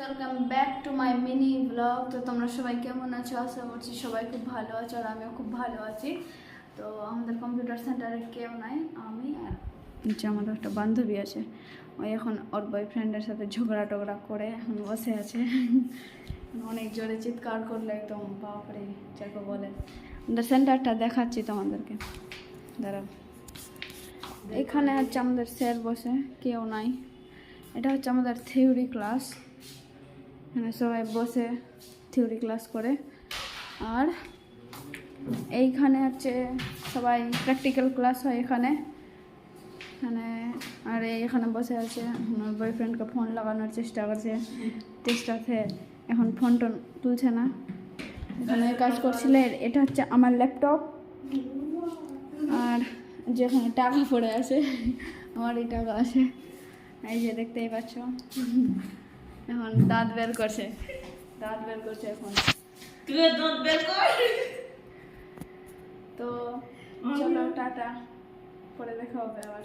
Welcome back to my mini blog. তো তোমরা সবাই কেমন আছো? আশা করছি সবাই খুব ভালো আছো, আর আমিও খুব ভালো আছি। তো আমাদের কম্পিউটার সেন্টারে কেউ নাই, আমি আর নিচে আমার একটা বান্ধবী আছে। ওই এখন ওর বয়ফ্রেন্ডের সাথে ঝগড়া টগড়া করে এখন বসে আছে। অনেক জোরে চিৎকার করলে একদম বাপরে যাকে বলে। আমাদের সেন্টারটা দেখাচ্ছি তোমাদেরকে, দাঁড়াও। এখানে হচ্ছে আমাদের স্যার বসে, কেউ নাই। এটা হচ্ছে আমাদের থিওরি ক্লাস, এখানে সবাই বসে থিওরি ক্লাস করে। আর এইখানে হচ্ছে সবাই প্র্যাকটিক্যাল ক্লাস হয় এখানে। আর এখানে বসে আছে, আমার বয়ফ্রেন্ডকে ফোন লাগানোর চেষ্টা করছে, চেষ্টাতে এখন ফোন টোন তুলছে না। এখানে কাজ করছিলে। এটা হচ্ছে আমার ল্যাপটপ, আর যেখানে টাকা পড়ে আছে আমারই টাকা আছে, এই যে দেখতেই পাচ্ছ। এখন দাঁত বের করছে এখন। তো চলো টাটা, পরে দেখা হবে আবার।